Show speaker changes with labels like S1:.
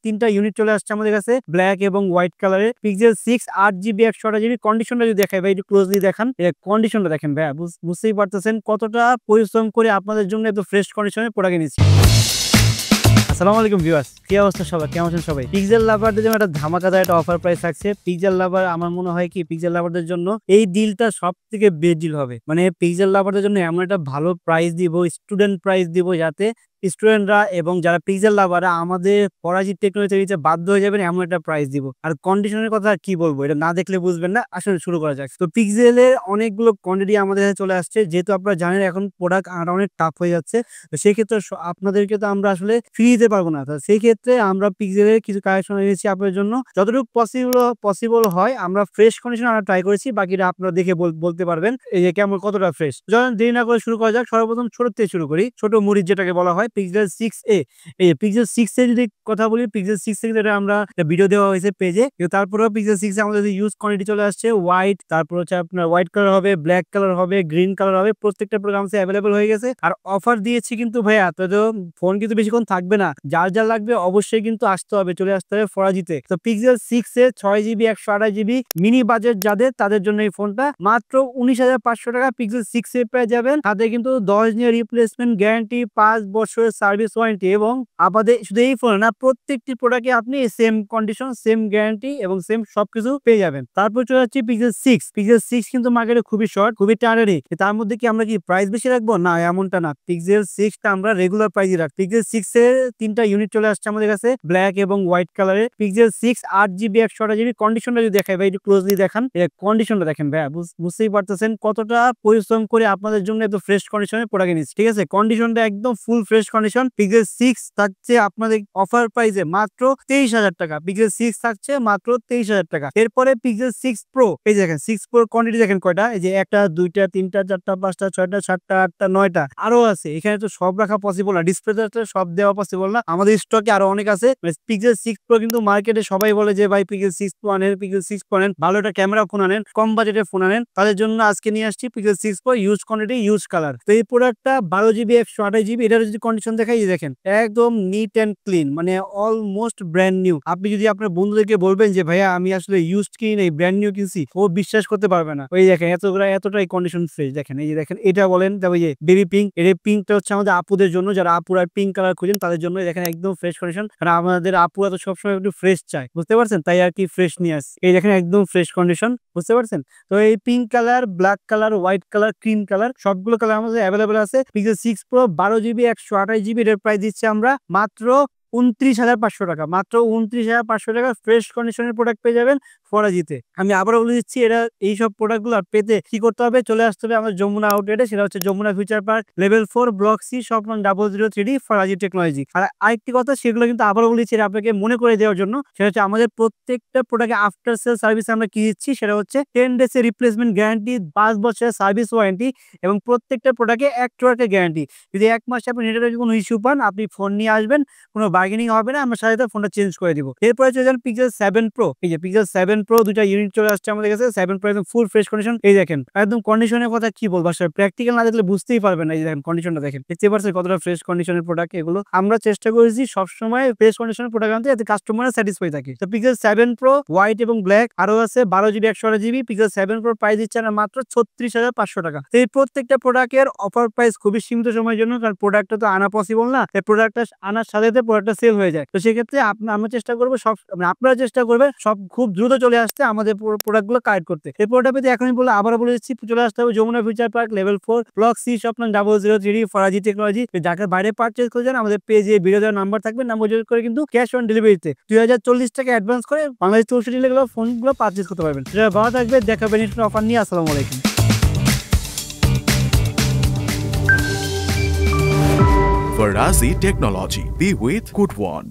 S1: তিনটা ইউনিট চলে আসছে আমাদের কাছে ব্ল্যাক এবং হোয়াইট কালারের পিক্সেল 6 8GB 128GB কন্ডিশনটা যদি দেখাই ভাই একটু ক্লোজলি দেখান কন্ডিশনটা দেখেন ভাই বুঝতেই পারতেছেন কতটা পরিশ্রম করে আপনাদের জন্য এত ফ্রেশ কন্ডিশনে প্রোডাক্ট এনেছি। আসসালামু আলাইকুম ভিউয়ার্স, কি অবস্থা সবার, কেমন আছেন সবাই? পিক্সেল লাভারদের জন্য একটা ধামাকাদার একটা অফার প্রাইস থাকছে। পিক্সেল লাভার আমার মনে হয় কি পিক্সেল লাভারদের জন্য এই ডিলটা সবথেকে বেস্ট ডিল হবে। মানে পিক্সেল লাভারদের জন্য এমন একটা ভালো প্রাইস দিব, স্টুডেন্ট প্রাইস দিব, যাতে স্টুডেন্টরা এবং যারা পিক্সেল লাভাররা আমাদের ফরাজি টেকনোলজি নিতে বাধ্য হয়ে যাবেন, এমন একটা প্রাইস দিব। আর কন্ডিশনের কথা কি বলবো, এটা না দেখলে বুঝবেন না। আসলে শুরু করা যাক। তো পিক্সেলের অনেকগুলো কোয়ান্টিটি আমাদের কাছে চলে আসছে, যেহেতু আপনারা জানেন এখন প্রোডাক্ট আনাটা অনেক টাফ হয়ে যাচ্ছে। তো সেই ক্ষেত্রে আপনাদেরকে তো আমরা আসলে ফ্রি দিতে পারবো না। তো সেই ক্ষেত্রে আমরা পিক্সেলের কিছু কালেকশন এনেছি আপনাদের জন্য, যতটুকু পসিবল হয় আমরা ফ্রেশ কন্ডিশন আনা ট্রাই করেছি। বাকিটা আপনারা দেখে বলতে পারবেন এই যে কেমন কতটা ফ্রেশ। যখন দেরি না করে শুরু করা যাক, সর্বপ্রথম ছোট থেকে শুরু করি। ছোট মরিচ যেটাকে বলা হয় পিক্সেল 6a। এই পিক্সেল 6 এ যদি কথা বলি, পিক্সেল 6 থেকে আমরা ভিডিও দেওয়া হয়েছে পেজে। কিন্তু তারপরেও পিক্সেল 6 এ আমাদের ইউজ কোয়ান্টিটি চলে আসছে হোয়াইট, তারপর হচ্ছে আপনার হোয়াইট কালার হবে, ব্ল্যাক কালার হবে, গ্রিন কালার হবে। প্রত্যেকটা প্রোগ্রাম অ্যাভেলেবল হয়ে গেছে। আর অফার দিয়েছি কিন্তু ভাইয়া, তো ফোন কিন্তু বেশিক্ষণ থাকবে না। যার লাগবে অবশ্যই কিন্তু আসতে হবে, চলে আসতে হবে ফরাজিতে। তো পিক্সেল 6 এ 6GB 128GB মিনি বাজেট যাদের, তাদের জন্য এই ফোনটা মাত্র 19,500 টাকা পিক্সেল 6 এ পেয়ে যাবেন। তাদের কিন্তু 10 দিনের রিপ্লেসমেন্ট গ্যারান্টি, 5 বছরের সার্ভিস ওয়ারেন্টি, এবং আমাদের শুধু এই ফোন না, প্রত্যেকটি প্রোডাক্টে আপনি সেম কন্ডিশন, সেম গ্যারান্টি এবং সেম সবকিছু পেয়ে যাবেন। তারপর চলে যাচ্ছে পিক্সেল 6। পিক্সেল 6 কিন্তু মার্কেটে খুবই শর্ট, খুবই টার্নারি। তার মধ্যে কি আমরা কি প্রাইস বেশি রাখবো? না, এমনটা না। পিক্সেল 6 টা আমরা রেগুলার প্রাইসই রাখি। পিক্সেল 6 এর তিনটা ইউনিট চলে আসছে আমাদের কাছে ব্ল্যাক এবং হোয়াইট কালারের পিক্সেল 6 8GB 128GB কন্ডিশনটা যদি দেখাই ভাই একটু ক্লোজলি দেখান কন্ডিশনটা দেখেন ভাই, বুঝতেই পারতেছেন কতটা পরিশ্রম করে আপনাদের জন্য এত ফ্রেশ কন্ডিশনে প্রোডাক্ট এনেছি। ঠিক আছে, কন্ডিশনটা একদম ফুল ফ্রেশ কন্ডিশন। পিক্সেল 6 থাকছে আপনাদের অফার প্রাইসে মাত্র 23,000 টাকা। পিক্সেল 6 থাকছে মাত্র 23,000 টাকা। এরপরে পিক্সেল 6 প্রো, এই দেখেন 6 প্রো কোয়ান্টিটি দেখেন কয়টা, এই যে 1টা 2টা 3টা 4টা 5টা 6টা 7টা 8টা 9টা আরো আছে। এখানে তো সব রাখা পসিবল না, ডিসপ্লেতে সব দেওয়া পসিবল না। আমাদের স্টকে আরো অনেক আছে। পিক্সেল 6 প্রো কিন্তু মার্কেটে সবাই বলে যে ভাই পিক্সেল 6 প্রো আনেন, পিক্সেল 6 প্রো আনেন, ভালো একটা ক্যামেরা ফোন আনেন, কম বাজেটের ফোন আনেন। তাদের জন্য আজকে নিয়ে আসছি pixel 6 pro use quantity, use colour. তো এই প্রোডাক্টটা 12GB 128GB, এটার যদি কন্ডিশন দেখাই দেখেন একদম নিট এন্ড ক্লিন, মানে অলমোস্ট ব্র্যান্ড নিউ। আপনি যদি আপনার বন্ধুদেরকে বলবেন যে ভাইয়া আমি আসলে ইউজড কিনি নাই, ব্র্যান্ড নিউ কিনছি, ও বিশ্বাস করতে পারবে না। ওই দেখেন এতটাই কন্ডিশন ফ্রেশ। দেখেন এই যে দেখেন, এটা বলেন তবে যে বেবি পিঙ্ক, এর পিঙ্কটা হচ্ছে আমাদের আপুদের জন্য, যারা আপুরা পিঙ্ক কালার খুঁজেন তাদের জন্য। দেখেন একদম ফ্রেশ কন্ডিশন, কারণ আমাদের আপুরা তো সবসময় একটু ফ্রেশ চায়, বুঝতে পারছেন, তাই আর কি ফ্রেশ নিয়ে আসছি। এই দেখেন একদম ফ্রেশ কন্ডিশন, বুঝতে পারছেন। তো এই pink colour, black colour, white colour, cream colour সবগুলো কালার আমাদের অ্যাভেলেবল আছে। পিক্সেল 6 প্রো 12GB 128GB এর প্রাইস দিচ্ছে আমরা মাত্র 29,500 টাকা। মাত্র 29,500 টাকা ফ্রেশ কন্ডিশনের প্রোডাক্ট পেয়ে যাবেন ফরাজিতে। আমি আবারও বলে দিচ্ছি, এরা এইসব প্রোডাক্টগুলো পেতে কি করতে হবে, চলে আসতে হবে আমাদের যমুনা আউটলেটে। সেটা হচ্ছে Jamuna future park, level 4, block C, shop নং 003D, ফরাজি টেকনোলজি। আর আরেকটি কথা, সেগুলো কিন্তু আবারও বলেছি আপনাকে মনে করে দেওয়ার জন্য, সেটা হচ্ছে আমাদের প্রত্যেকটা প্রোডাক্টে আফটার সেল সার্ভিস আমরা কি দিচ্ছি, সেটা হচ্ছে 10 ডেজ এর রিপ্লেসমেন্ট গ্যারান্টি, 5 বছরের সার্ভিস ওয়ারেন্টি, এবং প্রত্যেকটা প্রোডাক্টে 1 ওয়াটের গ্যারান্টি। যদি 1 মাসে আপনি নেটওয়ার্কে কোনো ইস্যু পান, আপনি ফোন নিয়ে আসবেন, কোনো বার্গেনিং হবে না, আমরা সাথে ফোনটা চেঞ্জ করে দিব। এরপরে চলে যান পিক্সেল 7 প্রো। এই যে পিক্সেল 7 প্রো দুইটা ইউনিট চলে আসছে আমাদের কাছে। 7 প্রো একদম ফুল ফ্রেশ কন্ডিশন। এই দেখেন একদম কন্ডিশনের কথা কি বলবো, আসলে প্র্যাকটিক্যাল না দেখলে বুঝতেই পারবেন না। এই দেখেন কন্ডিশনটা দেখেন, দেখতে পাচ্ছেন কতটা ফ্রেশ কন্ডিশনের প্রোডাক্ট এগুলো। আমরা চেষ্টা করেছি সবসময় ফ্রেশ কন্ডিশনের প্রোডাক্ট আনতে, যাতে কাস্টমার স্যাটিসফাই থাকে। তো পিক্সেল 7 প্রো হোয়াইট এবং ব্ল্যাক আরো আছে 12GB 128GB। Pixel 7 pro price দিচ্ছে না মাত্র 36,500 টাকা। তো এই প্রত্যেকটা প্রোডাক্টের অফার প্রাইস খুবই সীমিত সময়ের জন্য, কারণ প্রোডাক্টটা তো আনা পসিবল না। এই প্রোডাক্টটা আনার সাথে প্রোডাক্টটা সেল হয়ে যায়। তো সেক্ষেত্রে আমরা চেষ্টা করবো আপনারা চেষ্টা করবেন সব খুব দ্রুত চলে আসতে, আমাদের প্রোডাক্টগুলো কালেক্ট করতে। এই প্রোডাক্ট পেতে এখনই বলে আবার বলে দিচ্ছি, চলে আসতে হবে Jamuna future park, level 4, block C, shop নং 003D, ফরাজি টেকনোলজি। যাকে বাইরে পারচেজ করে যান, আমাদের পেজে ভিডিও দেওয়ার নাম্বার থাকবে, নাম্বার যোগ করে কিন্তু ক্যাশ অন ডেলিভারিতে 2040 টাকা অ্যাডভান্স করে বাংলাদেশ 64 লেগুলো ফোনগুলো পারচেজ করতে পারবেন। সেটা ভালো থাকবে, দেখা বেনিফিট অফার নিয়ে। আসসালামু আলাইকুম।
S2: Farazi Technology. Be with good one.